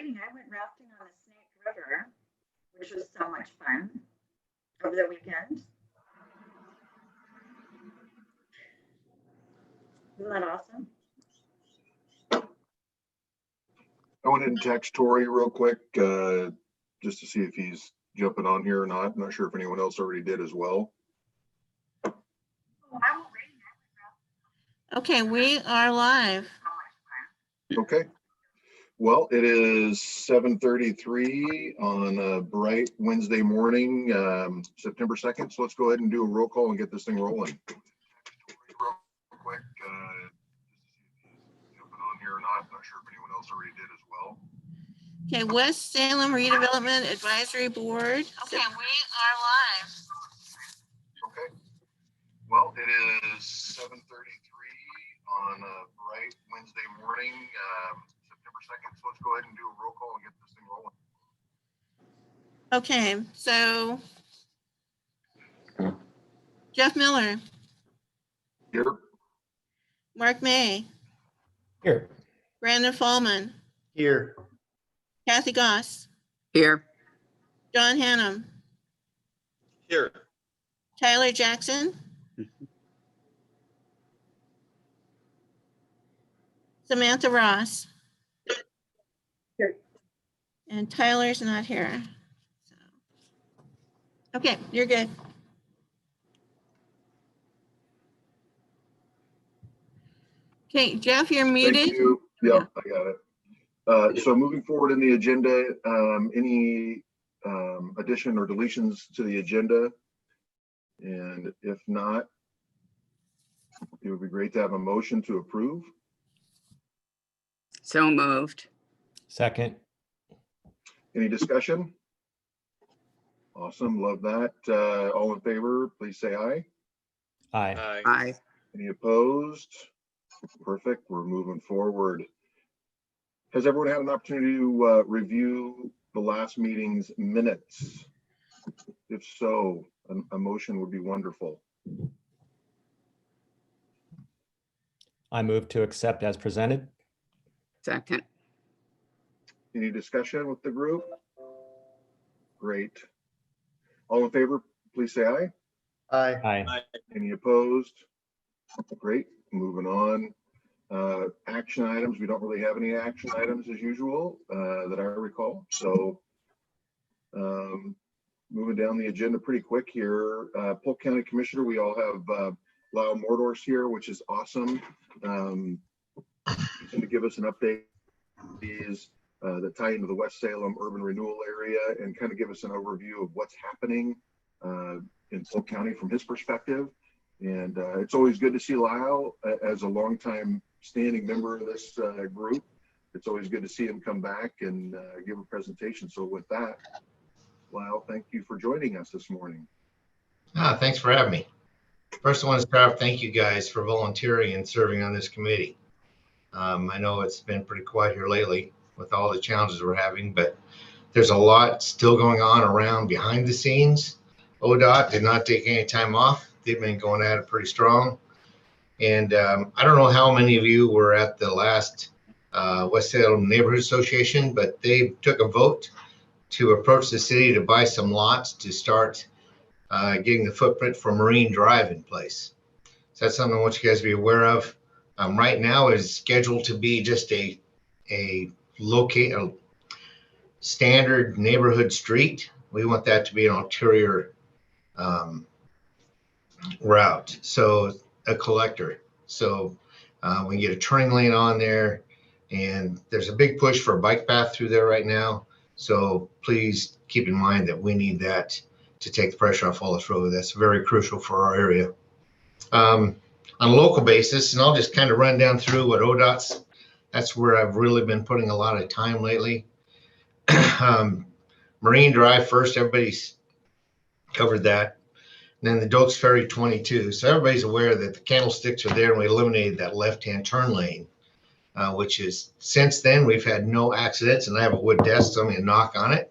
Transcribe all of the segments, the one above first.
rainy. I went rafting on the Snake River, which was so much fun over the weekend. Isn't that awesome? I went ahead and text Tori real quick just to see if he's jumping on here or not. I'm not sure if anyone else already did as well. Okay, we are live. Okay. Well, it is 7:33 on a bright Wednesday morning, September 2nd. So let's go ahead and do a roll call and get this thing rolling. Real quick, jumping on here or not. I'm not sure if anyone else already did as well. Okay, West Salem Redevelopment Advisory Board. Okay, we are live. Okay. Well, it is 7:33 on a bright Wednesday morning, September 2nd. So let's go ahead and do a roll call and get this thing rolling. Okay, so Jeff Miller, Here. Mark May, Here. Brandon Fallman, Here. Kathy Goss, Here. John Hannum, Here. Tyler Jackson, Samantha Ross. Here. And Tyler's not here. So. Okay, you're good. Okay, Jeff, you're muted. Thank you. Yep, I got it. So moving forward in the agenda, any addition or deletions to the agenda? And if not, it would be great to have a motion to approve. So moved. Second. Any discussion? Awesome, love that. All in favor, please say aye. Aye. Aye. Any opposed? Perfect, we're moving forward. Has everyone had an opportunity to review the last meeting's minutes? If so, a motion would be wonderful. I move to accept as presented. Second. Any discussion with the group? Great. All in favor, please say aye. Aye. Any opposed? Great, moving on. Action items, we don't really have any action items as usual that I recall. So moving down the agenda pretty quick here. Polk County Commissioner, we all have Lyle Mordors here, which is awesome. To give us an update is that tie into the West Salem urban renewal area and kind of give us an overview of what's happening in Polk County from his perspective. And it's always good to see Lyle as a longtime standing member of this group. It's always good to see him come back and give a presentation. So with that, Lyle, thank you for joining us this morning. Thanks for having me. First, I want to start off, thank you guys for volunteering and serving on this committee. I know it's been pretty quiet here lately with all the challenges we're having, but there's a lot still going on around behind the scenes. ODOT did not take any time off. They've been going at it pretty strong. And I don't know how many of you were at the last West Salem Neighborhood Association, but they took a vote to approach the city to buy some lots to start getting the footprint for Marine Drive in place. So that's something I want you guys to be aware of. Right now is scheduled to be just a standard neighborhood street. We want that to be an ulterior route, so a collector. So we get a turning lane on there, and there's a big push for a bike path through there right now. So please keep in mind that we need that to take the pressure off Wallace Road. That's very crucial for our area. On a local basis, and I'll just kind of run down through what ODOT's, that's where I've really been putting a lot of time lately. Marine Drive first, everybody's covered that. And then the Dokes Ferry 22. So everybody's aware that the candlesticks are there and we eliminated that left-hand turn lane, which is, since then, we've had no accidents, and I have a wood desk, so I'm going to knock on it.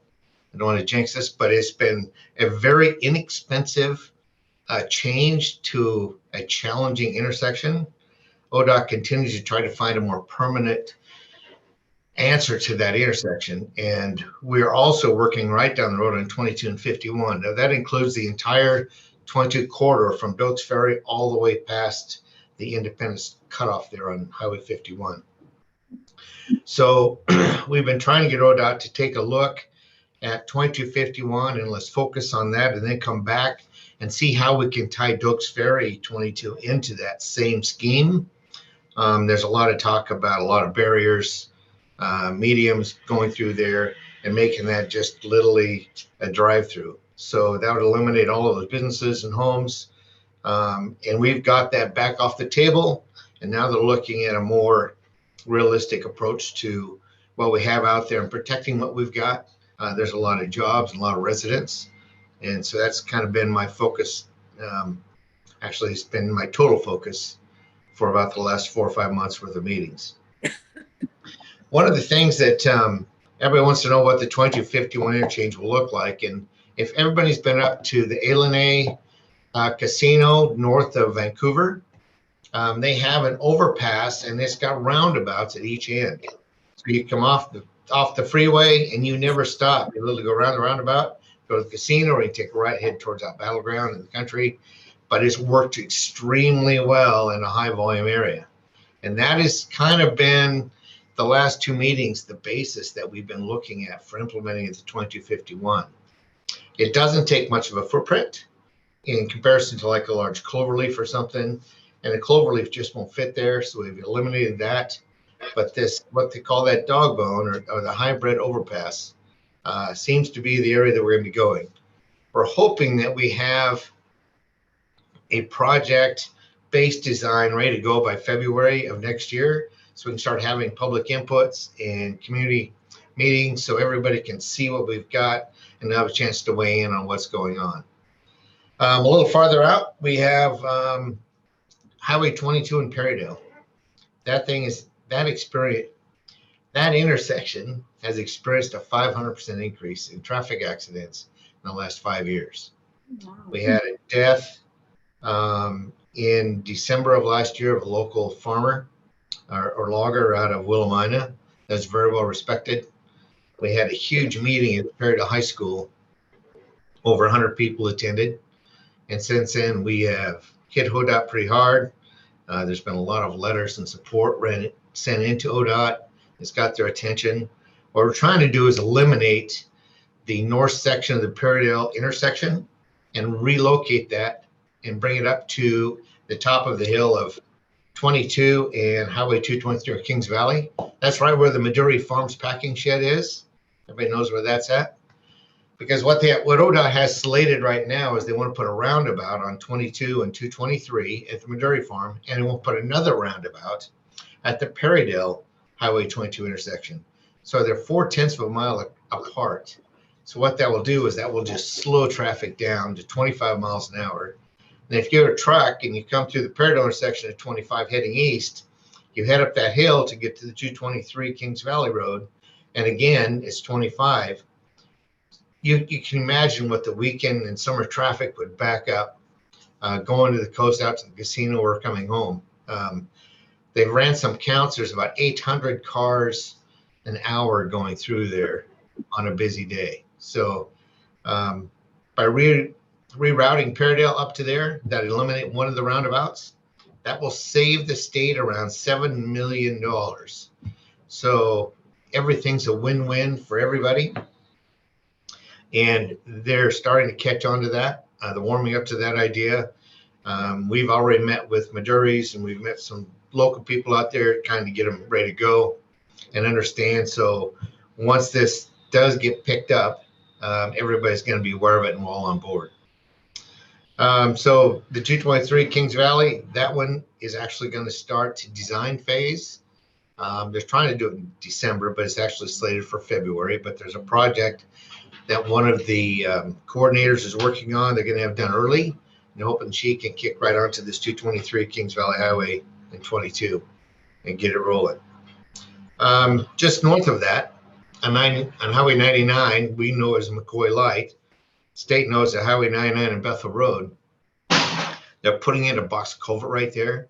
I don't want to jinx this, but it's been a very inexpensive change to a challenging intersection. ODOT continues to try to find a more permanent answer to that intersection. And we're also working right down the road on 22 and 51. Now that includes the entire 22 corridor from Dokes Ferry all the way past the Independence cutoff there on Highway 51. So we've been trying to get ODOT to take a look at 2251 and let's focus on that and then come back and see how we can tie Dokes Ferry 22 into that same scheme. There's a lot of talk about a lot of barriers, mediums going through there and making that just literally a drive-through. So that would eliminate all of those businesses and homes. And we've got that back off the table. And now they're looking at a more realistic approach to what we have out there and protecting what we've got. There's a lot of jobs and a lot of residents. And so that's kind of been my focus. Actually, it's been my total focus for about the last 4 or 5 months worth of meetings. One of the things that everybody wants to know what the 2251 interchange will look like. And if everybody's been up to the Alene Casino north of Vancouver, they have an overpass and it's got roundabouts at each end. So you come off the freeway and you never stop. You literally go around the roundabout, go to the casino, or you take a right, head towards that battleground in the country. But it's worked extremely well in a high volume area. And that has kind of been the last 2 meetings, the basis that we've been looking at for implementing the 2251. It doesn't take much of a footprint in comparison to like a large cloverleaf or something. And a cloverleaf just won't fit there. So we've eliminated that. But this, what they call that dog bone or the hybrid overpass seems to be the area that we're going to be going. We're hoping that we have a project-based design ready to go by February of next year, so we can start having public inputs and community meetings so everybody can see what we've got and have a chance to weigh in on what's going on. A little farther out, we have Highway 22 in Perrydale. That intersection has experienced a 500% increase in traffic accidents in the last 5 years. Wow. We had a death in December of last year of a local farmer or logger out of Willamina that's very well respected. We had a huge meeting at Perrydale High School. Over 100 people attended. And since then, we have hit ODOT pretty hard. There's been a lot of letters and support sent into ODOT. It's got their attention. What we're trying to do is eliminate the north section of the Perrydale intersection and relocate that and bring it up to the top of the hill of 22 and Highway 223 or Kings Valley. That's right where the Maduri Farms packing shed is. Everybody knows where that's at. Because what ODOT has slated right now is they want to put a roundabout on 22 and 223 at the Maduri Farm, and they will put another roundabout at the Perrydale Highway 22 intersection. So they're 0.4 of a mile apart. So what that will do is that will just slow traffic down to 25 miles an hour. And if you're a truck and you come through the Perrydale intersection at 25 heading east, you head up that hill to get to the 223 Kings Valley Road. And again, it's 25. You can imagine what the weekend and summer traffic would back up going to the coast out to the casino or coming home. They ran some counts. There's about 800 cars an hour going through there on a busy day. So by rerouting Perrydale up to there, that eliminate one of the roundabouts, that will save the state around $7 million. So everything's a win-win for everybody. And they're starting to catch on to that. They're warming up to that idea. We've already met with Maduris and we've met some local people out there kind of get them ready to go and understand. So once this does get picked up, everybody's going to be aware of it and we're all on board. So the 223 Kings Valley, that one is actually going to start to design phase. They're trying to do it in December, but it's actually slated for February. But there's a project that one of the coordinators is working on. They're going to have done early. And they're hoping she can kick right onto this 223 Kings Valley Highway in 22 and get it rolling. Just north of that, on Highway 99, we know as McCoy Light. State knows that Highway 99 and Bethel Road. They're putting in a box culvert right there.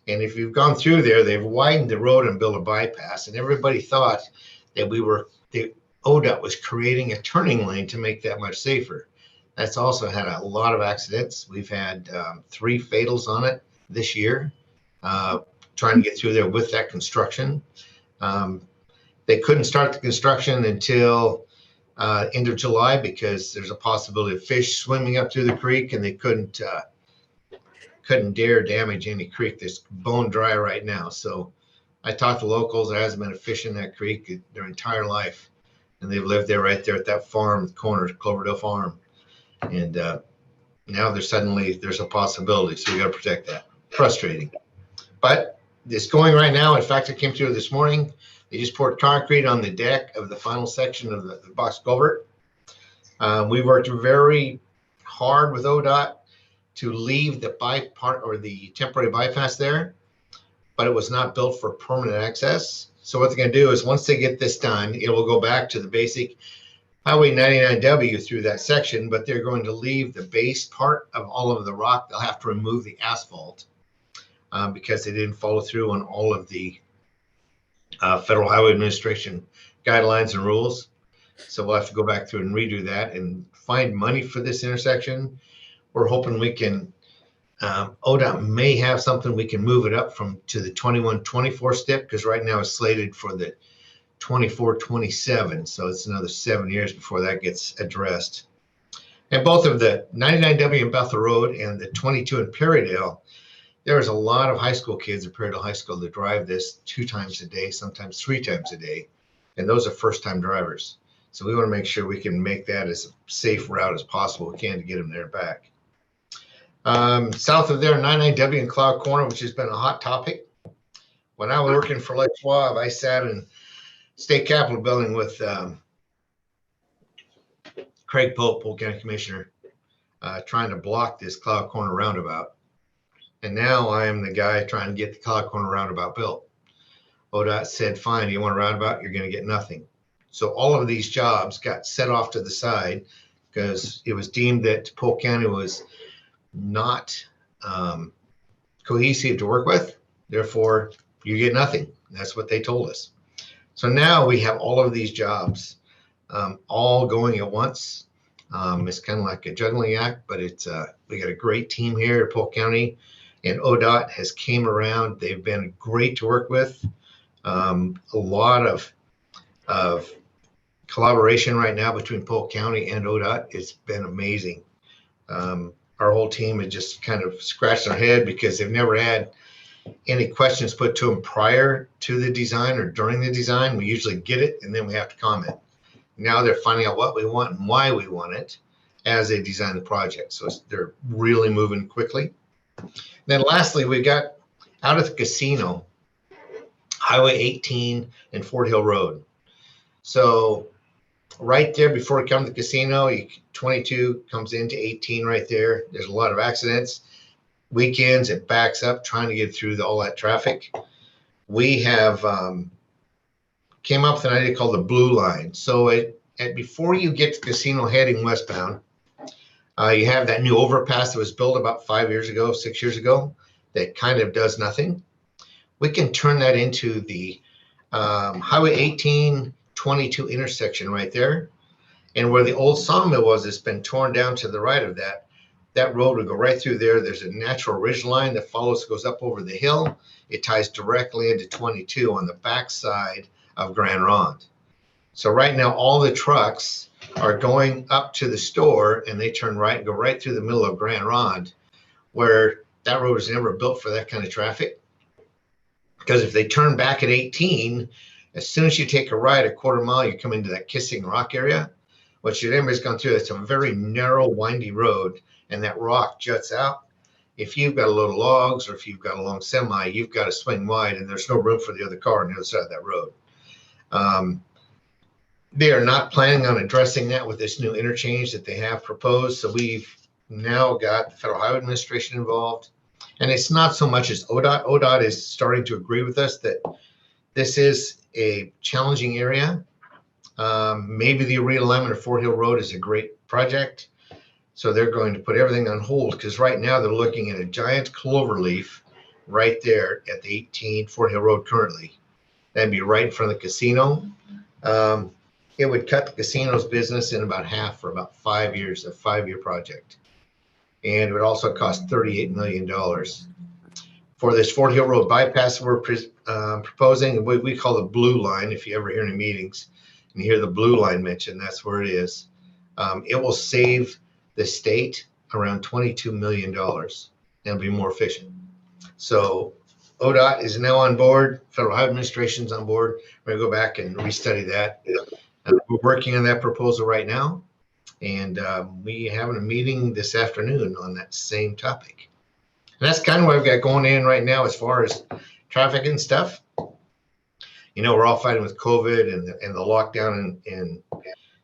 And if you've gone through there, they've widened the road and built a bypass. And everybody thought that ODOT was creating a turning lane to make that much safer. That's also had a lot of accidents. We've had 3 fatals on it this year, trying to get through there with that construction. They couldn't start the construction until end of July because there's a possibility of fish swimming up through the creek, and they couldn't dare damage any creek that's bone dry right now. So I talked to locals. There hasn't been a fish in that creek their entire life, and they've lived there right there at that farm, the corner, Cloverdale Farm. And now there's a possibility. So we got to protect that. Frustrating, but it's going right now. In fact, it came through this morning. They just poured concrete on the deck of the final section of the box culvert. We worked very hard with ODOT to leave the temporary bypass there, but it was not built for permanent access. So what they're going to do is once they get this done, it will go back to the basic Highway 99W through that section, but they're going to leave the base part of all of the rock. They'll have to remove the asphalt because they didn't follow through on all of the Federal Highway Administration guidelines and rules. So we'll have to go back through and redo that and find money for this intersection. We're hoping we can, ODOT may have something we can move it up to the 21-24 step, because right now it's slated for the 24-27. So it's another 7 years before that gets addressed. And both of the 99W in Bethel Road and the 22 in Perrydale, there's a lot of high school kids at Perrydale High School that drive this 2 times a day, sometimes 3 times a day. And those are first-time drivers. So we want to make sure we can make that as safe route as possible we can to get them there and back. South of there, 99W in Cloud Corner, which has been a hot topic. When I was working for Les Schwab, I sat in State Capitol building with Craig Pope, Polk County Commissioner, trying to block this Cloud Corner roundabout. And now I am the guy trying to get the Cloud Corner roundabout built. ODOT said, fine, you want a roundabout? You're going to get nothing. So all of these jobs got set off to the side because it was deemed that Polk County was not cohesive to work with. Therefore, you get nothing. That's what they told us. So now we have all of these jobs all going at once. It's kind of like a juggling act, but we got a great team here at Polk County, and ODOT has came around. They've been great to work with. A lot of collaboration right now between Polk County and ODOT. It's been amazing. Our whole team had just kind of scratched their head because they've never had any questions put to them prior to the design or during the design. We usually get it and then we have to comment. Now they're finding out what we want and why we want it as they design the project. So they're really moving quickly. Then lastly, we got out of the casino, Highway 18 and Fort Hill Road. So right there before you come to the casino, 22 comes into 18 right there. There's a lot of accidents. Weekends, it backs up trying to get through all that traffic. We have came up with an idea called the Blue Line. So before you get to the casino heading westbound, you have that new overpass that was built about 6 years ago, that kind of does nothing. We can turn that into the Highway 18 22 intersection right there. And where the old sawmill was, it's been torn down to the right of that. That road would go right through there. There's a natural ridge line that goes up over the hill. It ties directly into 22 on the backside of Grand Ronde. So right now, all the trucks are going up to the store and they turn right and go right through the middle of Grand Ronde, where that road was never built for that kind of traffic. Because if they turn back at 18, as soon as you take a right a quarter mile, you come into that Kissing Rock area, which everybody's gone through. It's a very narrow, windy road, and that rock juts out. If you've got a load of logs or if you've got a long semi, you've got to swing wide, and there's no room for the other car on the other side of that road. They are not planning on addressing that with this new interchange that they have proposed. So we've now got the Federal Highway Administration involved. And it's not so much as ODOT. ODOT is starting to agree with us that this is a challenging area. Maybe the realignment of Fort Hill Road is a great project. So they're going to put everything on hold because right now they're looking at a giant clover leaf right there at the 18 Fort Hill Road currently. That'd be right in front of the casino. It would cut the casino's business in about half for about 5 years, a 5-year project. And it would also cost $38 million. For this Fort Hill Road bypass we're proposing, what we call the blue line, if you ever hear any meetings and you hear the blue line mentioned, that's where it is. It will save the state around $22 million and it'll be more efficient. So ODOT is now on board, Federal Highway Administration's on board. We're gonna go back and restudy that. We're working on that proposal right now. And we having a meeting this afternoon on that same topic. And that's kind of what I've got going in right now as far as traffic and stuff. You know, we're all fighting with COVID and the lockdown, and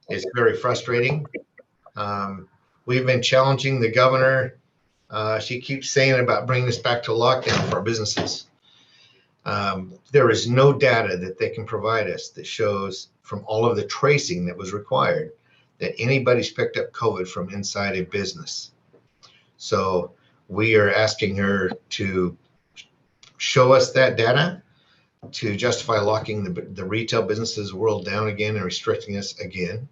it's very frustrating. We've been challenging the governor. She keeps saying about bringing us back to lockdown for our businesses. There is no data that they can provide us that shows from all of the tracing that was required that anybody's picked up COVID from inside a business. So we are asking her to show us that data to justify locking the retail businesses world down again and restricting us again.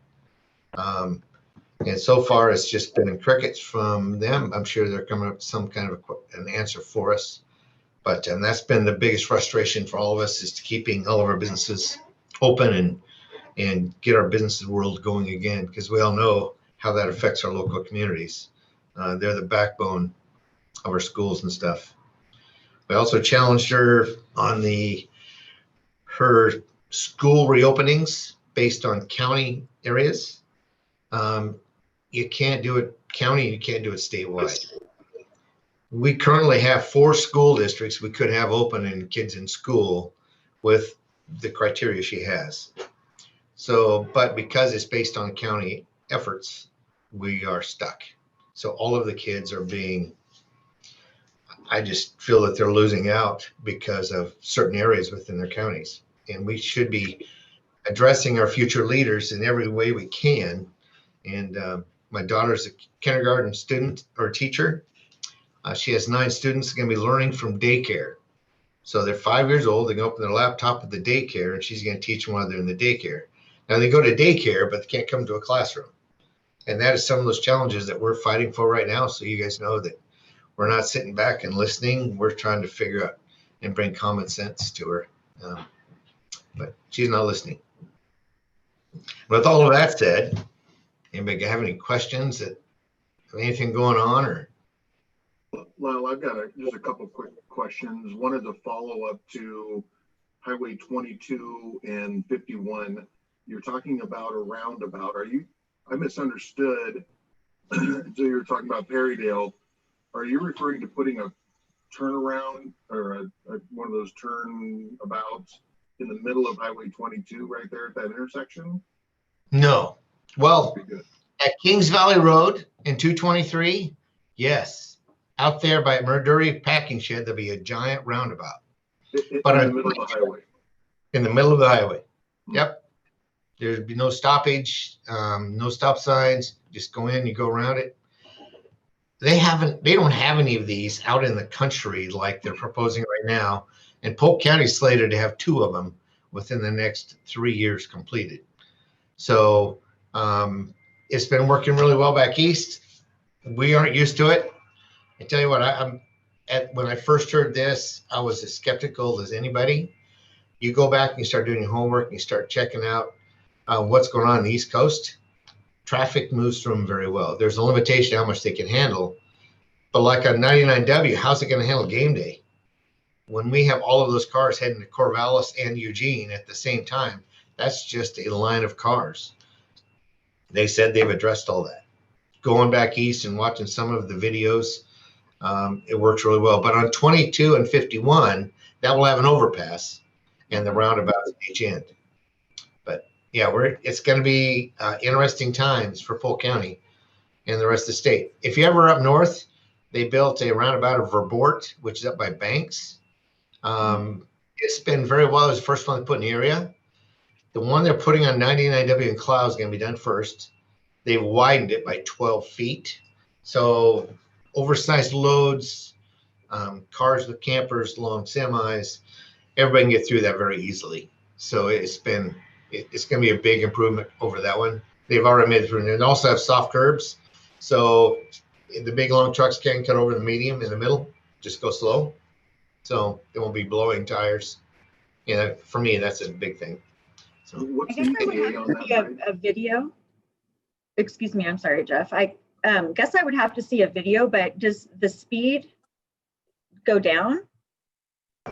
And so far it's just been crickets from them. I'm sure they're coming up with some kind of an answer for us. But that's been the biggest frustration for all of us, is to keeping all of our businesses open and get our business world going again, because we all know how that affects our local communities. They're the backbone of our schools and stuff. We also challenged her on her school reopenings based on county areas. You can't do it county, you can't do it statewide. We currently have 4 school districts we could have open and kids in school with the criteria she has. So, but because it's based on county efforts, we are stuck. So all of the kids are I just feel that they're losing out because of certain areas within their counties. And we should be addressing our future leaders in every way we can. And my daughter's a kindergarten student or teacher. She has 9 students going to be learning from daycare. So they're 5 years old. They can open their laptop at the daycare, and she's going to teach them while they're in the daycare. Now they go to daycare, but they can't come to a classroom. And that is some of those challenges that we're fighting for right now. So you guys know that we're not sitting back and listening. We're trying to figure out and bring common sense to her. But she's not listening. With all of that said, anybody have any questions that have anything going on or? Well, I've got just a couple of quick questions. One is a follow-up to Highway 22 and 51. You're talking about a roundabout. I misunderstood. So you're talking about Perrydale. Are you referring to putting a turnaround or one of those turnabouts in the middle of Highway 22 right there at that intersection? No. Well, at Kings Valley Road in 223, yes. Out there by Murduri Packing Shed, there'll be a giant roundabout. But in the middle of the highway. In the middle of the highway. Yep. There'd be no stoppage, no stop signs. Just go in, you go around it. They don't have any of these out in the country like they're proposing right now. And Polk County is slated to have 2 of them within the next 3 years completed. So it's been working really well back east. We aren't used to it. I tell you what, when I first heard this, I was as skeptical as anybody. You go back and you start doing your homework and you start checking out what's going on the East Coast. Traffic moves through them very well. There's a limitation how much they can handle. But like on 99W, how's it going to handle game day? When we have all of those cars heading to Corvallis and Eugene at the same time, that's just a line of cars. They said they've addressed all that. Going back east and watching some of the videos, it works really well. But on 22 and 51, that will have an overpass and the roundabouts at each end. But yeah, it's going to be interesting times for Polk County and the rest of the state. If you ever up north, they built a roundabout of Verboort, which is up by Banks. It's been very well. It was the first one they put in the area. The one they're putting on 99W in Cloud is going to be done first. They've widened it by 12 feet. So oversized loads, cars with campers, long semis, everybody can get through that very easily. So it's going to be a big improvement over that one. They've already made it through, and they also have soft curbs. So the big long trucks can't cut over the medium in the middle, just go slow. So they won't be blowing tires. Yeah, for me, that's a big thing. So I What's guess the I would ETA have on to that? see Mike? a video. Excuse me, I'm sorry, Jeff. I guess I would have to see a video, but does the speed go down?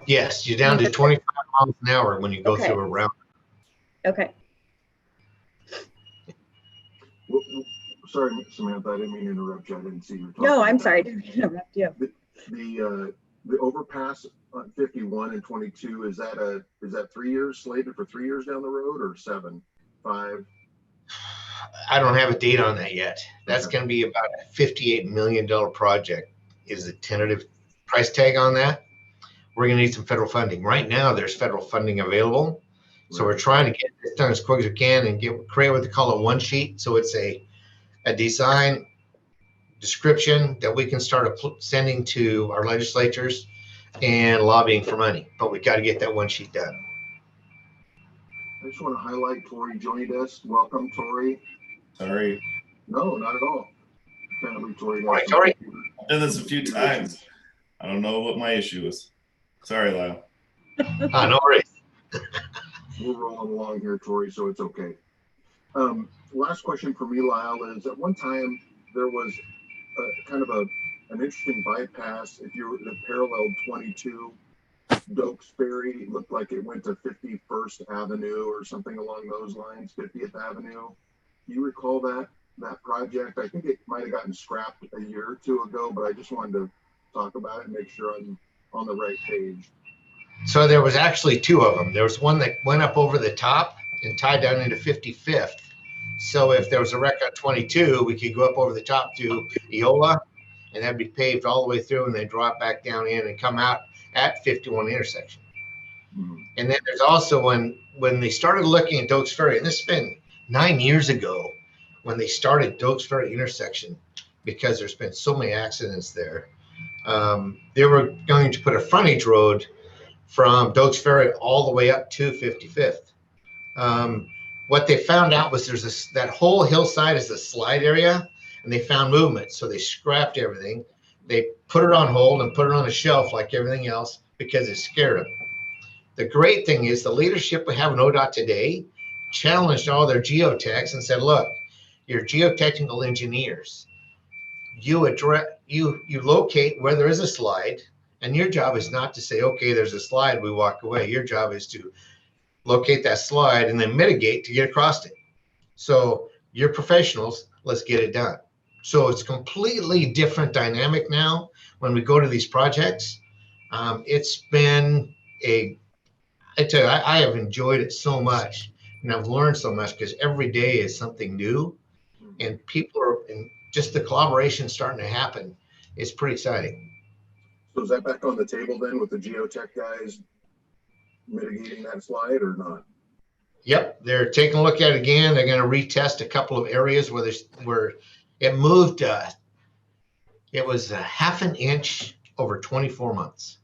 yes, you're down to 25 miles an hour when you go Okay. through a round. Okay. Well, sorry, Samantha, I didn't mean to interrupt you. I didn't see you talking. No, I'm about sorry. I that. didn't interrupt you. The overpass on 51 and 22, is that 3 years, slated for 3 years down the road, or 7, 5? I don't have a date on that yet. That's Okay. going to be about a $58 million project is the tentative price tag on that. We're going to need some federal funding. Right now, there's federal funding available. So we're trying to get this done as quick as we can and create what they call a one sheet. So it's a design description that we can start sending to our legislatures and lobbying for money. But we got to get that one sheet done. I just want to highlight Tori joined us. Welcome, Tori. Sorry, No, not at all. Apparently, Tori. Morning, Tori. I've done this a few times. I don't know what my issue is. Sorry, Lyle. No worries. We're rolling along here, Tori, so it's okay. Last question for me, Lyle, is at one time there was kind of an interesting bypass. If you were to parallel 22, Dokesbury looked like it went to 51st Avenue or something along those lines, 50th Avenue. Do you recall that project? I think it might have gotten scrapped a year or two ago, but I just wanted to talk about it and make sure I'm on the right page. So there was actually two of them. There was one that went up over the top and tied down into 55th. So if there was a wreck on 22, we could go up over the top to Eola, and that'd be paved all the way through, and then drop back down in and come out at 51 intersection. Mm-hmm. And then there's also when they started looking at Dokes Ferry, and this has been 9 years ago when they started Dokes Ferry intersection, because there's been so many accidents there. They were going to put a frontage road from Dokes Ferry all the way up to 55th. What they found out was that whole hillside is a slide area, and they found movement. So they scrapped everything. They put it on hold and put it on a shelf like everything else because it scared them. The great thing is the leadership we have in ODOT today challenged all their geotechs and said, look, you're geotechnical engineers. You locate where there is a slide, and your job is not to say, okay, there's a slide, we walk away. Your job is to locate that slide and then mitigate to get across it. So you're professionals, let's get it done. So it's completely different dynamic now when we go to these projects. It's been I tell you, I have enjoyed it so much, and I've learned so much because every day is something new, and and just the collaboration starting to happen. It's pretty exciting. So is that back on the table then with the geotech guys mitigating that slide or not? Yep, they're taking a look at it again. They're going to retest a couple of areas where it moved. It was a half an inch over 24 months,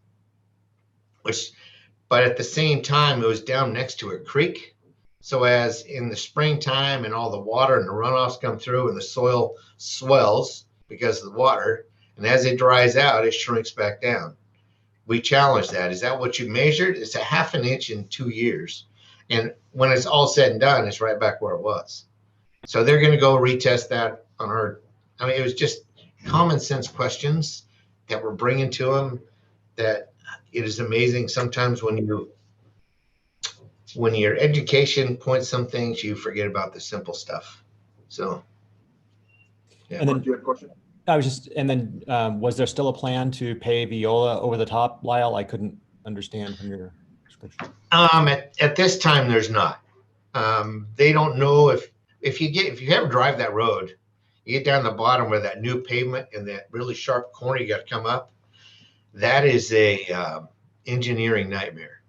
but at the same time, it was down next to a creek. So as in the springtime and all the water and the runoffs come through and the soil swells because of the water, and as it dries out, it shrinks back down. We challenge that. Is that what you measured? It's a half an inch in 2 years. And when it's all said and done, it's right back where it was. So they're going to go retest that on our, it was just common sense questions that we're bringing to them that it is amazing. Sometimes when your education points some things, you forget about the simple stuff. So. Yeah. And then Do you have a question? was there still a plan to pave Viola over the top, Lyle? I couldn't understand from your description. At this time, there's not. They don't know if you ever drive that road, you get down the bottom where that new pavement and that really sharp corner you got to come up. That is a engineering nightmare.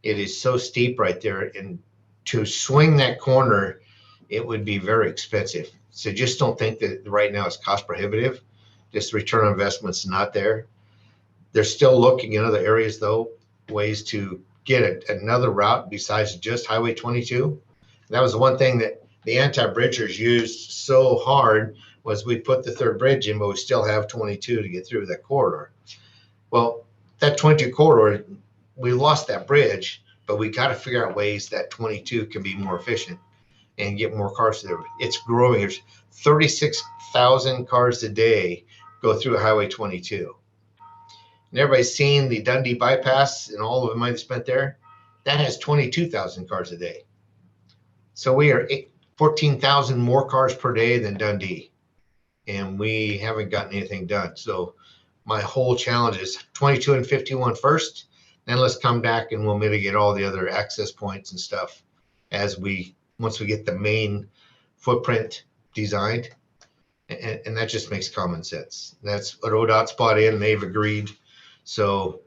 It is so steep right there, and to swing that corner, it would be very expensive. So just don't think that right now it's cost prohibitive. Just return on investment's not there. They're still looking in other areas though, ways to get another route besides just Highway 22. That was the one thing that the anti-bridgers used so hard was we put the third bridge in, but we still have 22 to get through that corridor. Well, that 22 corridor, we lost that bridge, but we got to figure out ways that 22 can be more efficient and get more cars there. It's growing. There's 36,000 cars a day go through Highway 22. And everybody's seen the Dundee bypass and all of the money that's spent there. That has 22,000 cars a day. So we are 14,000 more cars per day than Dundee. And we haven't gotten anything done. So my whole challenge is 22 and 51 first, then let's come back and we'll mitigate all the other access points and stuff once we get the main footprint designed. And that just makes common sense. That's what ODOT's bought in, they've agreed. So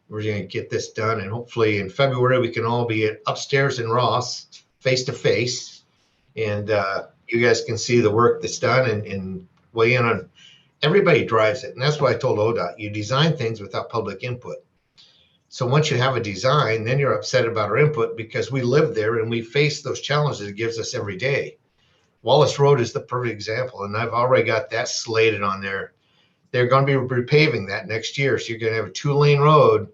we're gonna get this done, and hopefully in February, we can all be upstairs in Ross, face to face. And you guys can see the work that's done and weigh in on, everybody drives it. And that's what I told ODOT, you design things without public input. So once you have a design, then you're upset about our input because we live there and we face those challenges it gives us every day. Wallace Road is the perfect example, and I've already got that slated on there. They're going to be repaving that next year. So you're going to have a 2-lane road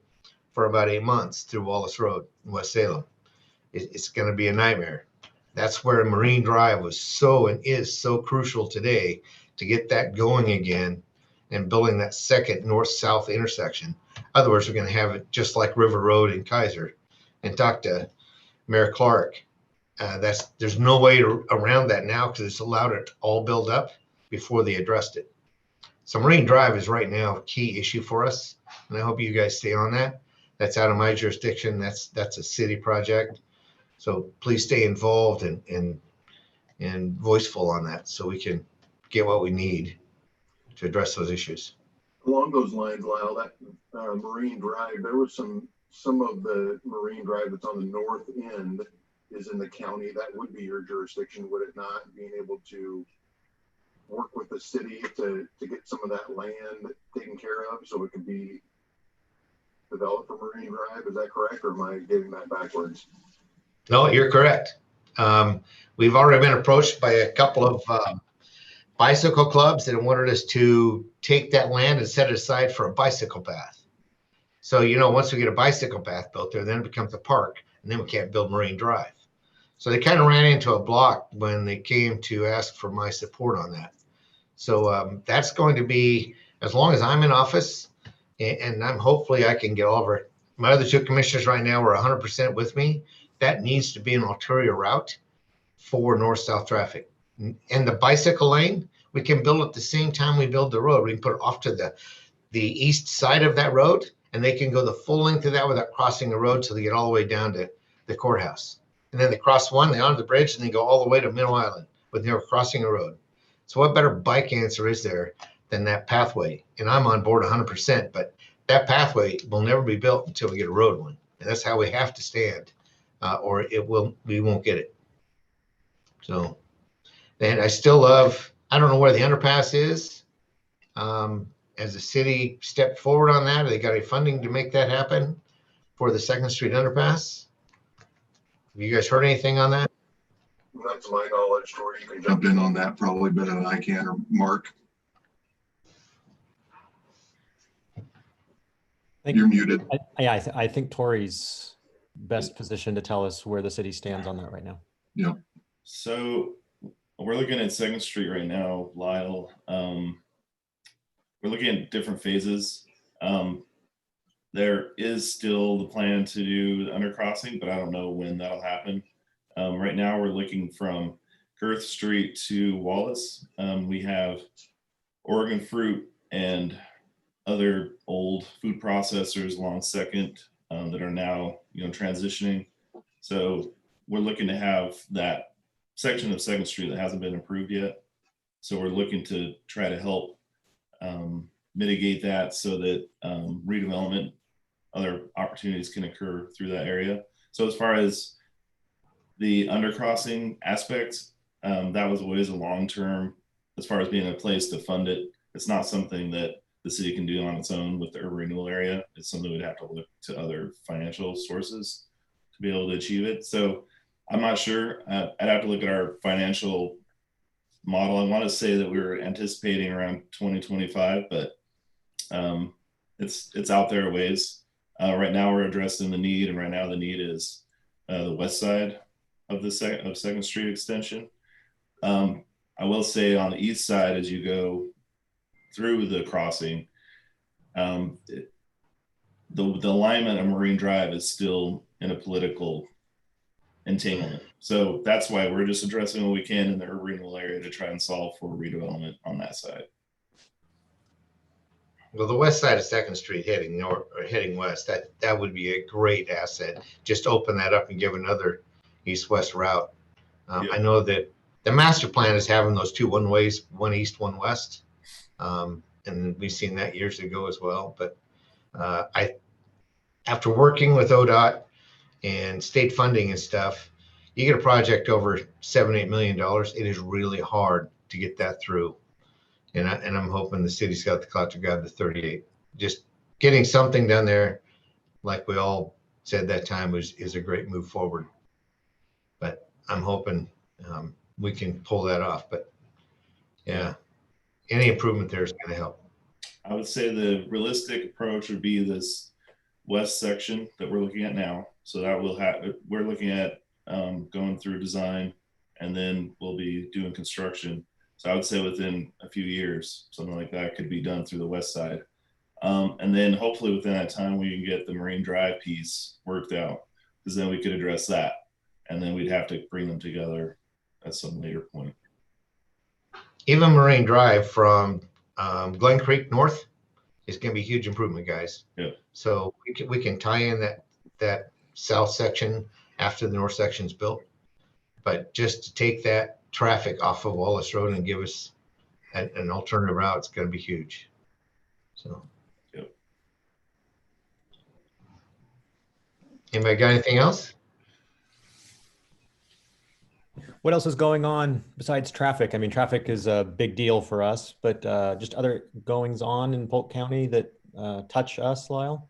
for about 8 months through Wallace Road in West Salem. It's going to be a nightmare. That's where Marine Drive was so and is so crucial today to get that going again and building that second north-south intersection. Otherwise, we're going to have it just like River Road in Kaiser. And talk to Mayor Clark. There's no way around that now because it's allowed it to all build up before they addressed it. So Marine Drive is right now a key issue for us, and I hope you guys stay on that. That's out of my jurisdiction. That's a city project. So please stay involved and voiceful on that so we can get what we need to address those issues. Along those lines, Lyle, that Marine Drive, there was some of the Marine Drive that's on the north end is in the county. That would be your jurisdiction, would it not? Being able to work with the city to get some of that land taken care of so it could be developed for Marine Drive. Is that correct, or am I getting that backwards? No, you're correct. We've already been approached by a couple of bicycle clubs that wanted us to take that land and set it aside for a bicycle path. So, once we get a bicycle path built there, then it becomes a park, and then we can't build Marine Drive. So they kind of ran into a block when they came to ask for my support on that. So that's going to be, as long as I'm in office, and hopefully I can get all of my other 2 commissioners right now are 100% with me. That needs to be an ulterior route for north-south traffic. And the bicycle lane, we can build at the same time we build the road. We can put it off to the east side of that road, and they can go the full length of that without crossing the road till they get all the way down to the courthouse. And then they cross one, they onto the bridge, and they go all the way to Middle Island with never crossing a road. So what better bike answer is there than that pathway? And I'm on board 100%, but that pathway will never be built until we get a road one. And that's how we have to stand, or we won't get it. So, and I still love, I don't know where the underpass is. As the city stepped forward on that, they got any funding to make that happen for the 2nd Street underpass? Have you guys heard anything on that? Not to my knowledge, Tori, you can jump in on that probably better than I can, or Mark. You're muted. I think Tori's best positioned to tell us where the city stands on that right now. Yeah. So we're looking at 2nd Street right now, Lyle. We're looking at different phases. There is still the plan to do the undercrossing, but I don't know when that'll happen. Right now we're looking from Girth Street to Wallace. We have Oregon Fruit and other old food processors along 2nd that are now transitioning. So we're looking to have that section of 2nd Street that hasn't been improved yet. So we're looking to try to help mitigate that so that redevelopment, other opportunities can occur through that area. So as far as the undercrossing aspect, that was always a long-term, as far as being a place to fund it. It's not something that the city can do on its own with the urban renewal area. It's something we'd have to look to other financial sources to be able to achieve it. So I'm not sure. I'd have to look at our financial model. I want to say that we were anticipating around 2025, but it's out there a ways. Right now we're addressing the need, and right now the need is the west side of the Second Street extension. I will say on the east side, as you go through the crossing, the alignment of Marine Drive is still in a political entanglement. So that's why we're just addressing what we can in the urban renewal area to try and solve for redevelopment on that side. Well, the west side of Second Street heading north or heading west, that would be a great asset. Just open that up and give another east-west route. Yeah. I know that the master plan is having those two one ways, one east, one west. And we've seen that years ago as well. But after working with ODOT and state funding and stuff, you get a project over $7-8 million. It is really hard to get that through. And I'm hoping the city's got the clout to grab the 38. Just getting something done there, like we all said that time, is a great move forward. But I'm hoping we can pull that off. But yeah, any improvement there is going to help. I would say the realistic approach would be this west section that we're looking at now. So that we're looking at going through design, and then we'll be doing construction. So I would say within a few years, something like that could be done through the west side. And then hopefully within that time, we can get the Marine Drive piece worked out, because then we could address that. And then we'd have to bring them together at some later point. Even Marine Drive from Glen Creek north is going to be a huge improvement, guys. Yeah. So we can tie in that south section after the north section's built. But just to take that traffic off of Wallace Road and give us an alternative route, it's going to be huge. So. Yep. Anybody got anything else? What else is going on besides traffic? I mean, traffic is a big deal for us, but just other goings on in Polk County that touch us, Lyle?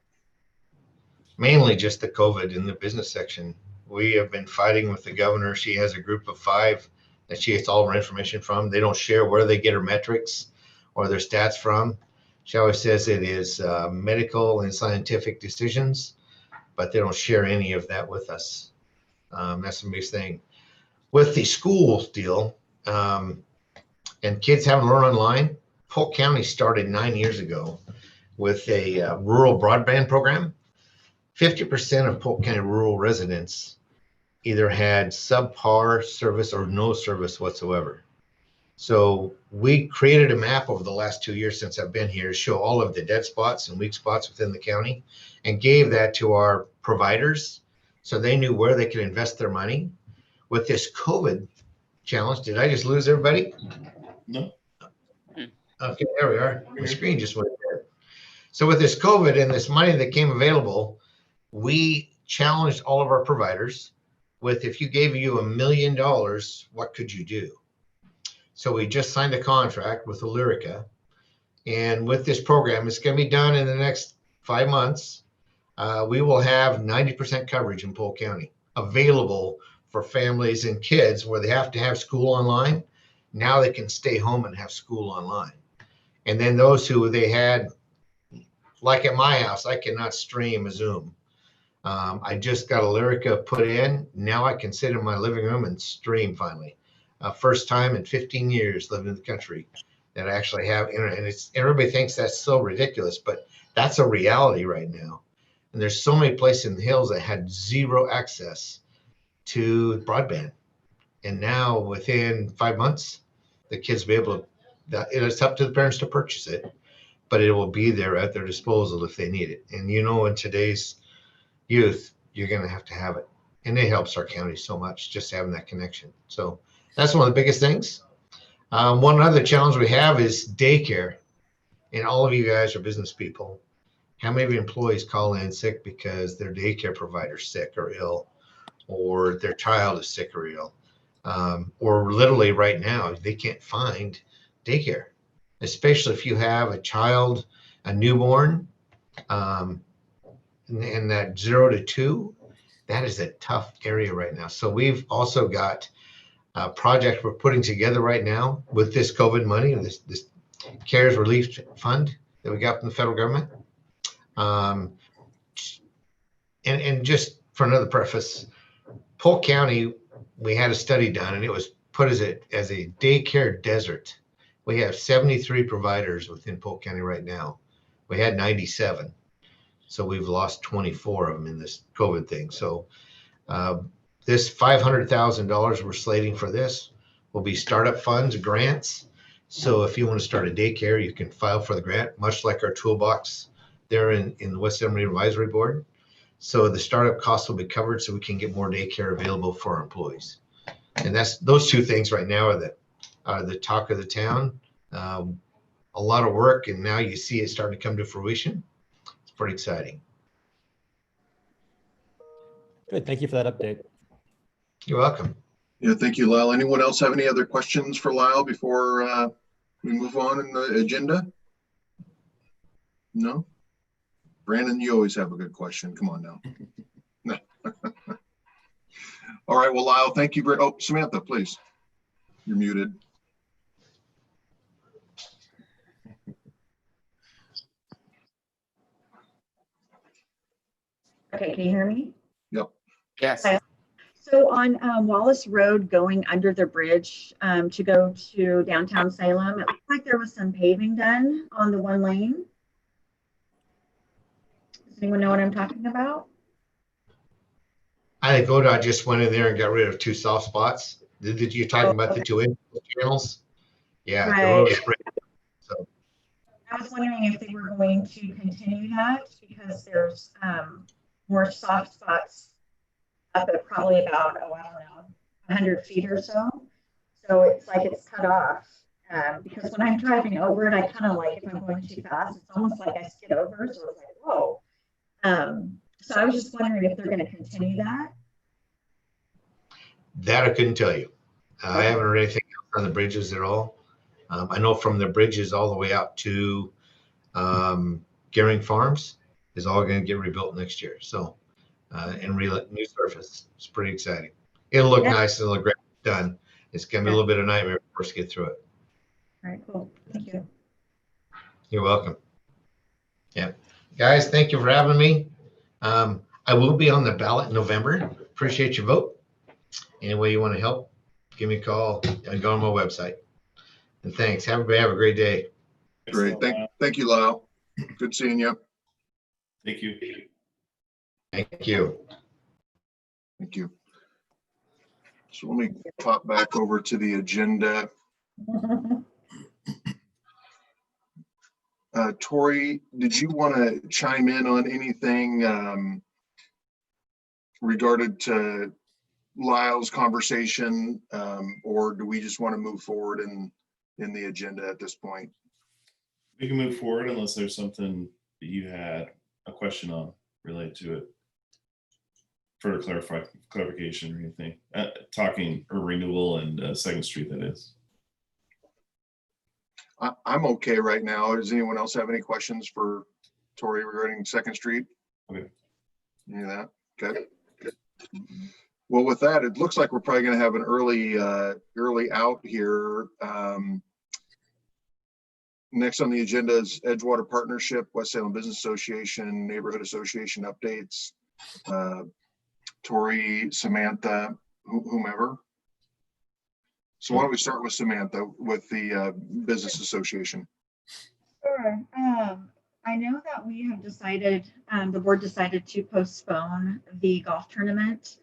Mainly just the COVID in the business section. We have been fighting with the governor. She has a group of 5 that she gets all of her information from. They don't share where they get her metrics or their stats from. She always says it is medical and scientific decisions, but they don't share any of that with us. That's the biggest thing. With the school deal and kids having to learn online, Polk County started 9 years ago with a rural broadband program. 50% of Polk County rural residents either had subpar service or no service whatsoever. So we created a map over the last 2 years since I've been here to show all of the dead spots and weak spots within the county, and gave that to our providers so they knew where they could invest their money. With this COVID challenge, did I just lose everybody? No. Okay, there we are. My screen just went dead. So with this COVID and this money that came available, we challenged all of our providers with, if you gave you $1 million, what could you do? So we just signed a contract with Illyrica. And with this program, it's going to be done in the next 5 months. We will have 90% coverage in Polk County available for families and kids where they have to have school online. Now they can stay home and have school online. And then those who they had, like at my house, I cannot stream a Zoom. I just got Illyrica put in. Now I can sit in my living room and stream finally. First time in 15 years living in the country that I actually have internet. And everybody thinks that's so ridiculous, but that's a reality right now. And there's so many places in the hills that had zero access to broadband. And now within 5 months, the kids will be able to, it's up to the parents to purchase it, but it will be there at their disposal if they need it. And you know, in today's youth, you're going to have it. And it helps our county so much just having that connection. So that's one of the biggest things. One other challenge we have is daycare. And all of you guys are business people. How many of your employees call in sick because their daycare provider's sick or ill, or their child is sick or ill, or literally right now they can't find daycare, especially if you have a child a newborn, and that 0 to 2, that is a tough area right now. So we've also got a project we're putting together right now with this COVID money, this CARES Relief Fund that we got from the federal government. And just for another preface, Polk County, we had a study done and it was put as a daycare desert. We have 73 providers within Polk County right now. We had 97. So we've lost 24 of them in this COVID thing. So this $500,000 we're slating for this will be startup funds, grants. So if you want to start a daycare, you can file for the grant, much like our toolbox there in the West Salem Advisory Board. So the startup costs will be covered so we can get more daycare available for our employees. And those two things right now are the talk of the town. A lot of work, and now you see it starting to come to fruition. It's pretty exciting. Good. Thank you for that update. You're welcome. Yeah, thank you, Lyle. Anyone else have any other questions for Lyle before we move on in the agenda? No? Brandon, you always have a good question. Come on now. All right, well, Lyle, thank you. Oh, Samantha, please. You're muted. Okay, can you hear me? Yep. Yes. So on Wallace Road going under the bridge to go to downtown Salem, it looks like there was some paving done on the one lane. Does anyone know what I'm talking about? I think ODOT just went in there and got rid of 2 soft spots. Did you talking about the 2 channels? Yeah, Right. the road is great. So I was wondering if they were going to continue that because there's more soft spots up at probably about, I don't know, 100 feet or so. So it's like it's cut off. Because when I'm driving over it, I kind of like, if I'm going too fast, it's almost like I skid over. So it's like, whoa. So I was just wondering if they're going to continue that. that I couldn't tell you. I haven't heard anything on the bridges at all. I know from the bridges all the way out to Gehring Farms is all going to get rebuilt next year. So, and new surface. It's pretty exciting. It'll look nice. It'll look great done. It's going to be a little bit of a nightmare for us to get through it. All right, cool. Thank you. You're welcome. Yeah. Guys, thank you for having me. I will be on the ballot in November. Appreciate your vote. Any way you want to help, give me a call and go on my website. And thanks. Have a great day. Great. Thank you, Lyle. Good seeing you. Thank you. Thank you. Thank you. So let me pop back over to the agenda. Tori, did you want to chime in on anything regarding to Lyle's conversation, or do we just want to move forward in the agenda at this point? We can move forward unless there's something that you had a question on related to it. For clarification or anything. Talking or renewal and 2nd Street, that is. I'm okay right now. Does anyone else have any questions for Tori regarding 2nd Street? Okay. Any of that? Okay. Good. Well, with that, it looks like we're probably going to have an early out here. Next on the agenda is Edgewater Partnership, West Salem Business Association, Neighborhood Association updates. Tori, Samantha, whomever. So why don't we start with Samantha with the Business Association? Sure. I know that we have decided, the board decided to postpone the golf tournament.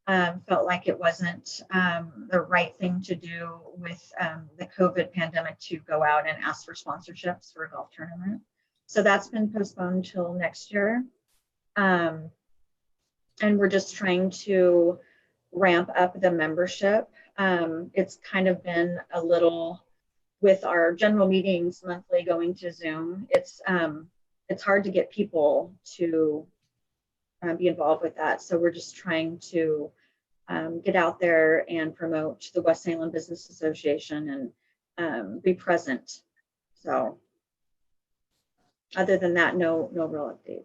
Felt like it wasn't the right thing to do with the COVID pandemic to go out and ask for sponsorships for a golf tournament. So that's been postponed till next year. And we're just trying to ramp up the membership. It's kind of been a little, with our general meetings monthly going to Zoom, it's hard to get people to be involved with that. So we're just trying to get out there and promote the West Salem Business Association and be present. So Other than that, no real updates.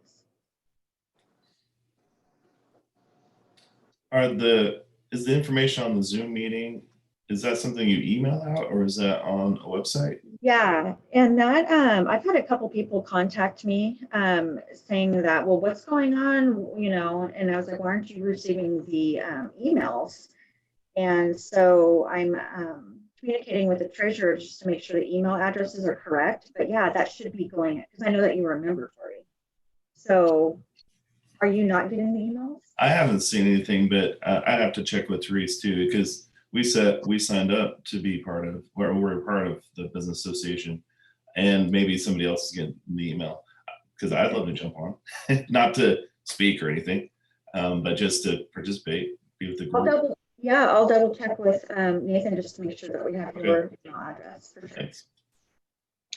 Is the information on the Zoom meeting, is that something you email out or is that on a website? Yeah, and that I've had a couple people contact me saying that, well, what's going on, you know, and I was like, why aren't you receiving the emails? And so I'm communicating with the treasurer just to make sure the email addresses are correct. But yeah, that should be going, because I know that you were a member, Tori. So are you not getting the emails? I haven't seen anything, but I'd have to check with Therese too, because we signed up to be part of, we're part of the business association, and maybe somebody else is getting the email, because I'd love to jump on, not to speak or anything, but just to participate, be with the group. I'll double check with Nathan just to make sure that we have your email address for sure. Thanks.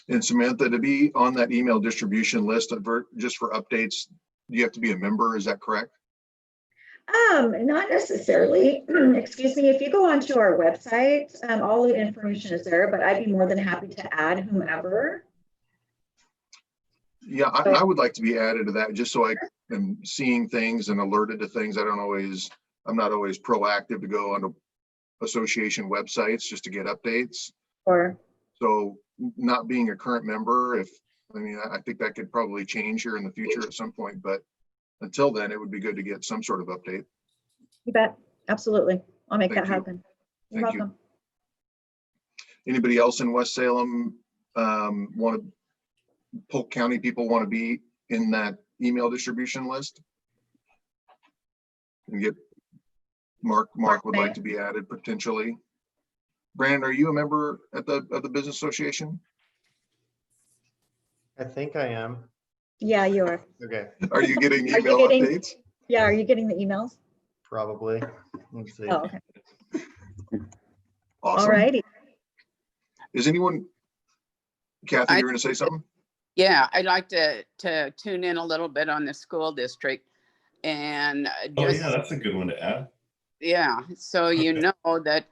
And Samantha, to be on that email distribution list, just for updates, you have to be a member, is that correct? Not necessarily. Excuse me. If you go onto our website, all the information is there, but I'd be more than happy to add whomever. Yeah, I would like to be added to that just so I am seeing things and alerted to things. I'm not always proactive to go onto association websites just to get updates. Or So not being a current member, I think that could probably change here in the future at some point, but until then, it would be good to get some sort of update. you bet. Absolutely. I'll make that Thank you. happen. You're Thank you. welcome. Anybody else in West Salem Polk County people want to be in that email distribution list? And get Mark would like to be added potentially. Brandon, are you a member of the business association? I think I am. Yeah, you are. Okay, Are you getting Are you email getting- updates? Yeah, are you getting the emails? probably. Let's see. Oh, okay. All Awesome. righty. Is anyone, Kathy, I- you're going to say something? Yeah, I'd like to tune in a little bit on the school district and Oh just, yeah, that's a good one to add. yeah, so you know that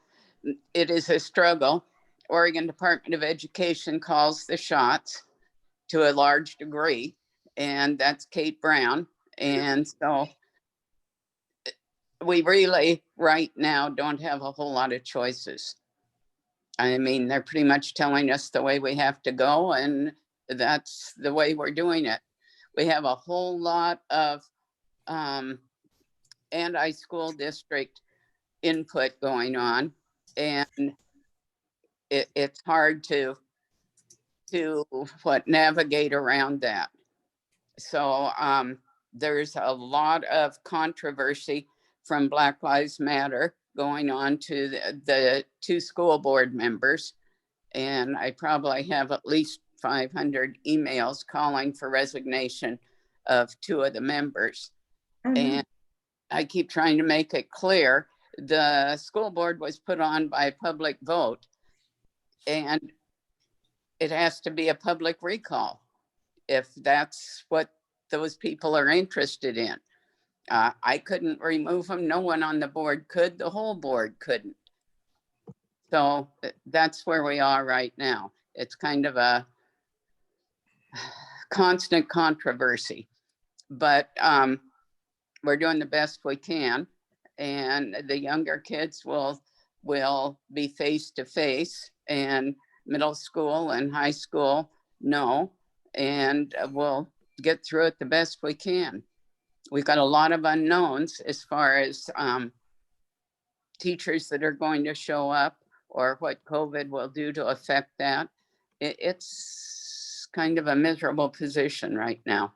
it is a struggle. Oregon Department of Education calls the shots to a large degree, and that's Kate Brown. And so we really right now don't have a whole lot of choices. I mean, they're pretty much telling us the way we have to go, and that's the way we're doing it. We have a whole lot of anti-school district input going on, and it's hard to navigate around that. So there's a lot of controversy from Black Lives Matter going on to the two school board members. And I probably have at least 500 emails calling for resignation of two of the members. And I keep trying to make it clear, the school board was put on by public vote, and it has to be a public recall if that's what those people are interested in. I couldn't remove them. No one on the board could. The whole board couldn't. So that's where we are right now. It's kind of a constant controversy, but we're doing the best we can. And the younger kids will be face to face, and middle school and high school, no. And we'll get through it the best we can. We've got a lot of unknowns as far as teachers that are going to show up, or what COVID will do to affect that. It's kind of a miserable position right now.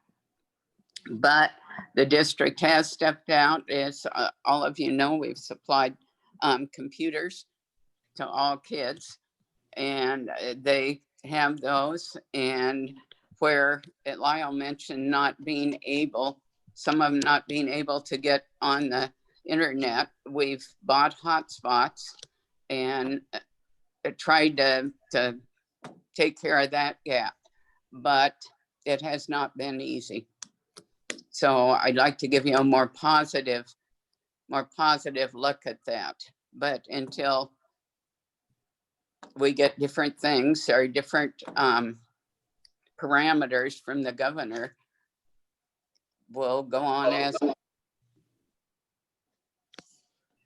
But the district has stepped out. As all of you know, we've supplied computers to all kids, and they have those. And where Lyle mentioned not being able, some of them not being able to get on the internet, we've bought hotspots and tried to take care of that gap, but it has not been easy. So I'd like to give you a more positive look at that. But until we get different things or different parameters from the governor will go on as.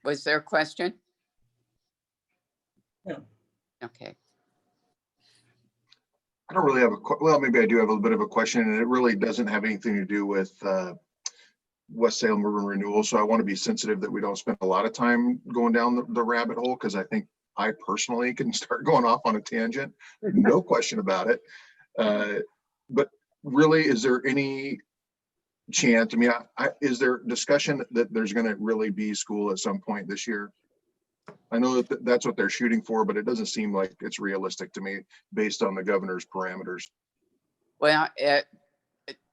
Was there a question? No. Okay. I don't really have well, maybe I do have a little bit of a question, and it really doesn't have anything to do with West Salem urban renewal. So I want to be sensitive that we don't spend a lot of time going down the rabbit hole, because I think I personally can start going off on a tangent, no question about it. But really, is there any chance, I mean, is there discussion that there's going to really be school at some point this year? I know that that's what they're shooting for, but it doesn't seem like it's realistic to me based on the governor's parameters. Well,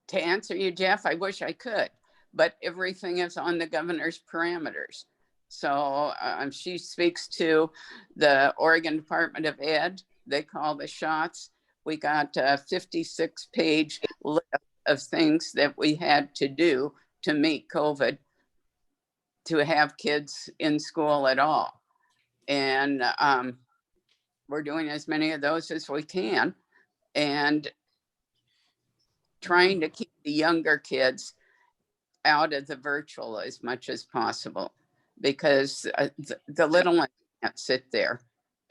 to answer you, Jeff, I wish I could, but everything is on the governor's parameters. So she speaks to the Oregon Department of Ed. They call the shots. We got a 56-page list of things that we had to do to meet COVID, to have kids in school at all. And we're doing as many of those as we can, and trying to keep the younger kids out of the virtual as much as possible, because the little ones can't sit there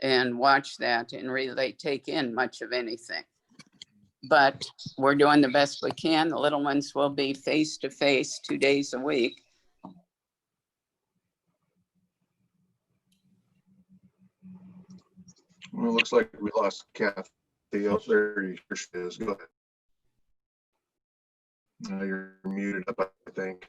and watch that and really take in much of anything. But we're doing the best we can. The little ones will be face-to-face 2 days a week. Well, it looks like we lost Kathy. Oh, there she is. Go ahead. You're muted up, I think.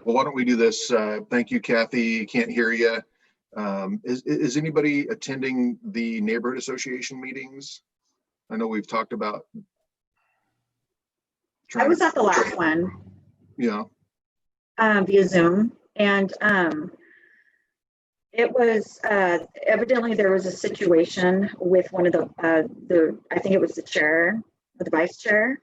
Well, why don't we do this? Thank you, Kathy. Can't hear you. Is anybody attending the neighborhood association meetings? I know we've talked about. I was at the last one. Yeah. Via Zoom, and it was evidently there was a situation with one of the I think it was the chair or the vice chair,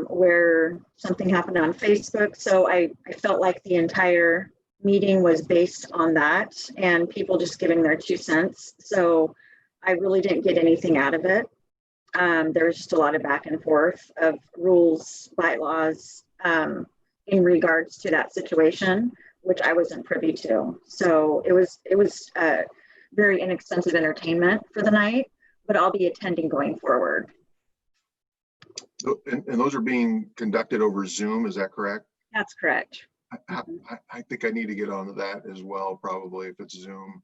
where something happened on Facebook. So I felt like the entire meeting was based on that and people just giving their 2 cents. So I really didn't get anything out of it. There was just a lot of back and forth of rules, bylaws, in regards to that situation, which I wasn't privy to. So it was very inexpensive entertainment for the night, but I'll be attending going forward. And those are being conducted over Zoom, is that correct? That's correct. I think I need to get onto that as well, probably, if it's Zoom.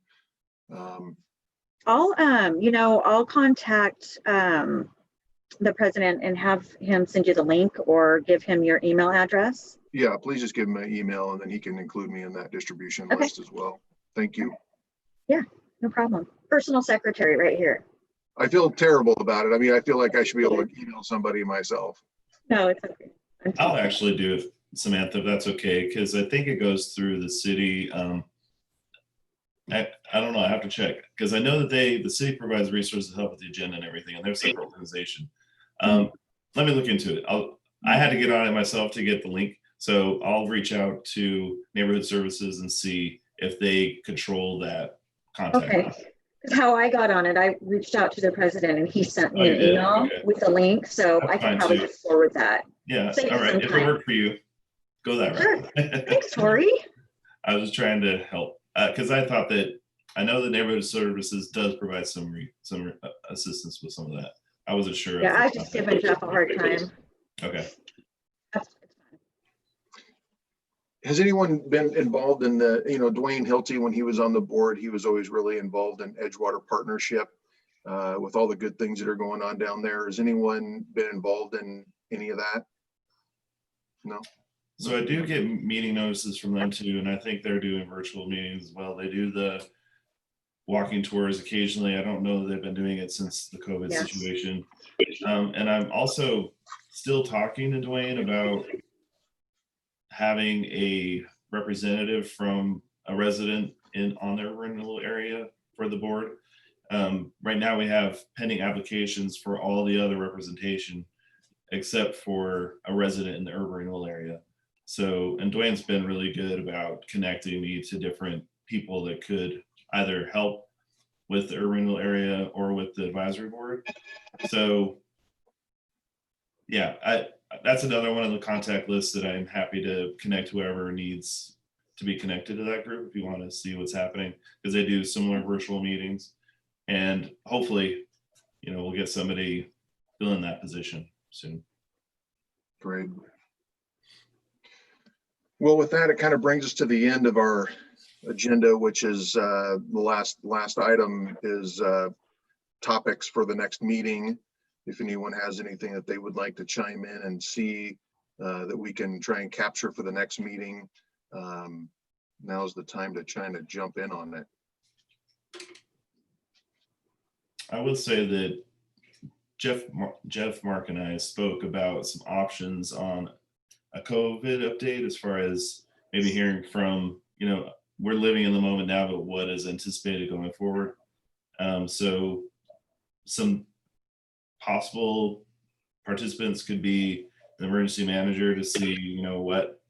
I'll contact the president and have him send you the link or give him your email address. Yeah, please just give him an email and then he can include me in that distribution list as well. Thank you. Yeah, no problem. Personal secretary right here. I feel terrible about it. I mean, I feel like I should be able to email somebody myself. No, it's okay. I'll actually do it, Samantha, if that's okay, because I think it goes through the city. I don't know, I have to check, because I know that the city provides resources to help with the agenda and everything, and they're a separate organization. Let me look into it. I had to get on it myself to get the link, so I'll reach out to neighborhood services and see if they control that contact. Okay. How I got on it, I reached out to the president and he sent me an email with the link, so That's I can fine probably too. just forward that. Yeah, Save all right, some if time. it worked for you, go that Sure. route. Thanks, Tori. I was just trying to help, because I thought that, I know the neighborhood services does provide some assistance with some of that. I wasn't sure. Yeah, I just given Jeff a hard time. Okay. Has anyone been involved in the, Dwayne Hilty, when he was on the board, he was always really involved in Edgewater Partnership with all the good things that are going on down there. Has anyone been involved in any of that? No. So I do get meeting notices from them too, and I think they're doing virtual meetings as well. They do the walking tours occasionally. I don't know that they've been doing it since the COVID situation. And I'm also still talking to Dwayne about having a representative from a resident on their renewal area for the board. Right now we have pending applications for all the other representation except for a resident in the urban renewal area. So, and Dwayne's been really good about connecting me to different people that could either help with the urban renewal area or with the advisory board. So yeah, that's another one of the contact lists that I'm happy to connect whoever needs to be connected to that group if you want to see what's happening, because they do similar virtual meetings, and hopefully, we'll get somebody filling that position soon. Great. Well, with that, it kind of brings us to the end of our agenda, which is the last item is topics for the next meeting. If anyone has anything that they would like to chime in and see that we can try and capture for the next meeting, now's the time to try to jump in on it. I will say that Jeff, Mark, and I spoke about some options on a COVID update, as far as maybe hearing from, we're living in the moment now, but what is anticipated going forward. So some possible participants could be an emergency manager to see, what,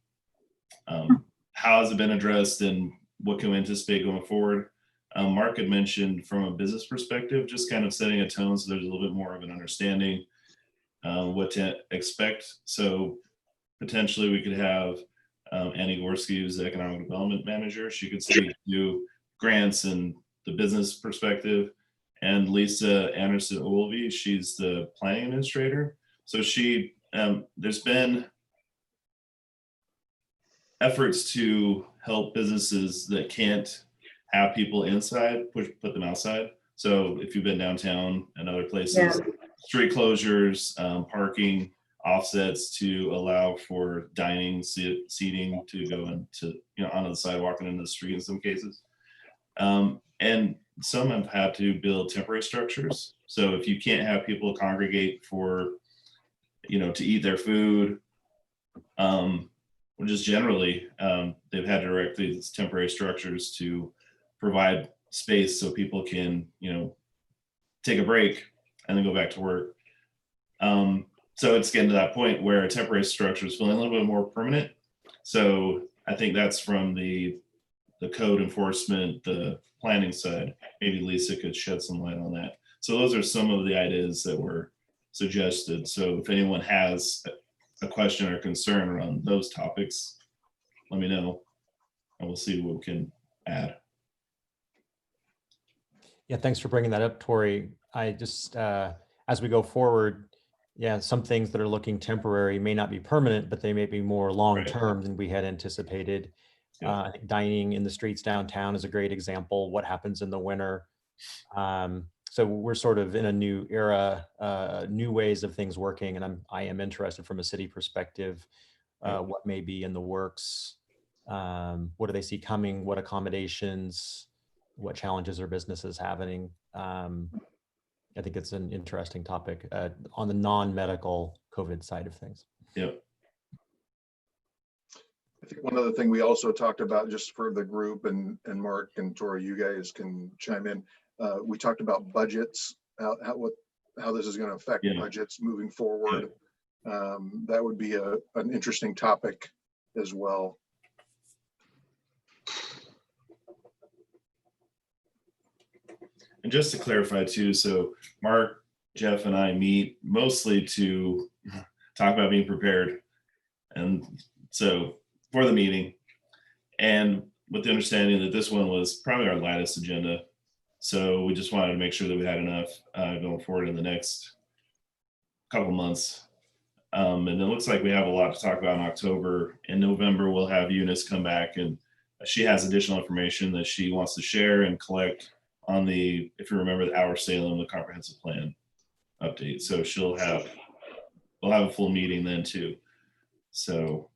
how has it been addressed and what can we anticipate going forward. Mark had mentioned from a business perspective, just kind of setting a tone so there's a little bit more of an understanding what to expect. So potentially we could have Annie Gorski, who's the economic development manager. She could speak to grants and the business perspective. And Lisa Anderson Olvey, she's the planning administrator. So she, there's been efforts to help businesses that can't have people inside, put them outside. So if you've been downtown and other places, street closures, parking, offsets to allow for dining, seating to go into, onto the sidewalk and into the street in some cases. And some have had to build temporary structures. So if you can't have people congregate for, to eat their food, or just generally, they've had to erect these temporary structures to provide space so people can, take a break and then go back to work. So it's getting to that point where a temporary structure is feeling a little bit more permanent. So I think that's from the code enforcement, the planning side. Maybe Lisa could shed some light on that. So those are some of the ideas that were suggested. So if anyone has a question or concern around those topics, let me know and we'll see what we can add. Yeah, thanks for bringing that up, Tori. I just, as we go forward, some things that are looking temporary may not be permanent, but they may be more long-term than we had anticipated. I think dining in the streets downtown is a great example. What happens in the winter? So we're sort of in a new era, new ways of things working, and I am interested from a city perspective, what may be in the works. What do they see coming? What accommodations? What challenges are businesses having? I think it's an interesting topic on the non-medical COVID side of things. Yep. I think one other thing we also talked about, just for the group, and Mark and Tori, you guys can chime in. We talked about budgets, how this is going to affect budgets moving forward. That would be an interesting topic as well. And just to clarify too, so Mark, Jeff, and I meet mostly to talk about being prepared. And so for the meeting, and with the understanding that this one was probably our lightest agenda. So we just wanted to make sure that we had enough going forward in the next couple months. And it looks like we have a lot to talk about in October. In November, we'll have Eunice come back, and she has additional information that she wants to share and collect on the, if you remember, our Salem, the comprehensive plan update. So we'll have a full meeting then too. So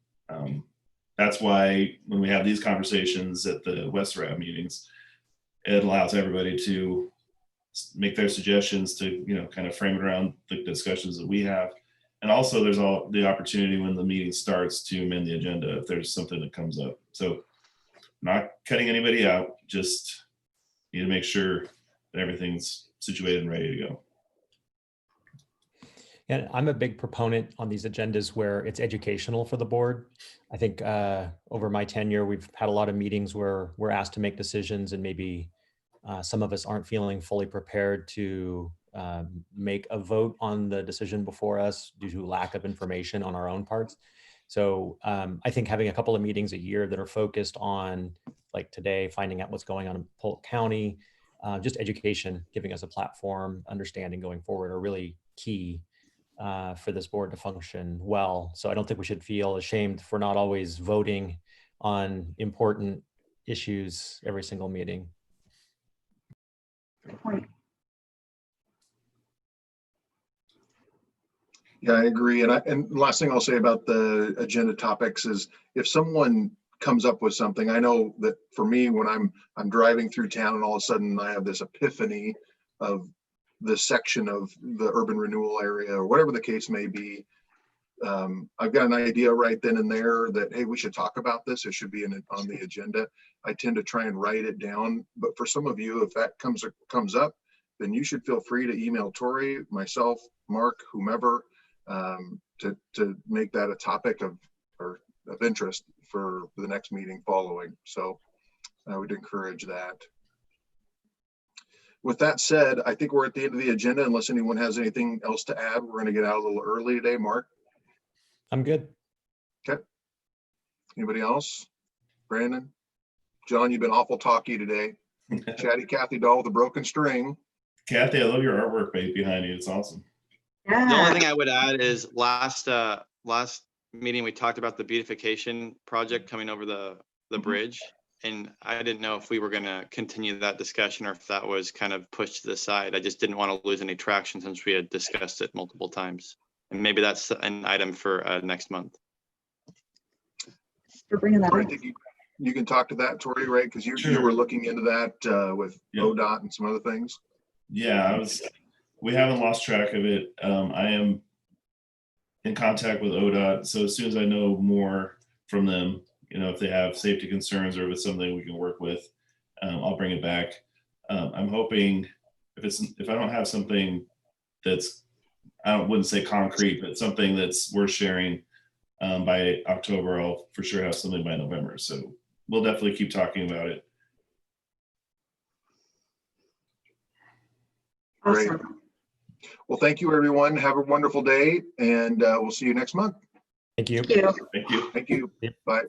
that's why when we have these conversations at the West Rab meetings, it allows everybody to make their suggestions to, kind of frame it around the discussions that we have. And also there's all the opportunity when the meeting starts to amend the agenda if there's something that comes up. So not cutting anybody out, just need to make sure that everything's situated and ready to go. And I'm a big proponent on these agendas where it's educational for the board. I think over my tenure, we've had a lot of meetings where we're asked to make decisions and maybe some of us aren't feeling fully prepared to make a vote on the decision before us due to lack of information on our own parts. So I think having a couple of meetings a year that are focused on, like today, finding out what's going on in Polk County, just education, giving us a platform, understanding going forward are really key for this board to function well. So I don't think we should feel ashamed for not always voting on important issues every single meeting. Good point. Yeah, I agree. And last thing I'll say about the agenda topics is if someone comes up with something, I know that for me, when I'm driving through town and all of a sudden I have this epiphany of this section of the urban renewal area or whatever the case may be, I've got an idea right then and there that, hey, we should talk about this. It should be on the agenda. I tend to try and write it down. But for some of you, if that comes up, then you should feel free to email Tori, myself, Mark, whomever, to make that a topic of interest for the next meeting following. So I would encourage that. With that said, I think we're at the end of the agenda. Unless anyone has anything else to add, we're going to get out a little early today. Mark? I'm good. Okay. Anybody else? Brandon? John, you've been awful talky today. Chatty Cathy doll with a broken string. Kathy, I love your artwork behind you. It's awesome. Yeah. The only thing I would add is last meeting, we talked about the beautification project coming over the bridge. And I didn't know if we were going to continue that discussion or if that was kind of pushed to the side. I just didn't want to lose any traction since we had discussed it multiple times. And maybe that's an item for next month. For bringing that I up. think you can talk to that, Tori, right? Because you Sure. were looking into that with Yep. ODOT and some other things. Yeah, we haven't lost track of it. I am in contact with ODOT. So as soon as I know more from them, if they have safety concerns or if it's something we can work with, I'll bring it back. I'm hoping if I don't have something that's, wouldn't say concrete, but something that's worth sharing by October, I'll for sure have something by November. So we'll definitely keep talking about it. Great. Awesome. Well, thank you, everyone. Have a wonderful day, and we'll see you next month. Thank you. Thank you. Thank you. Thank you. Yep. Bye.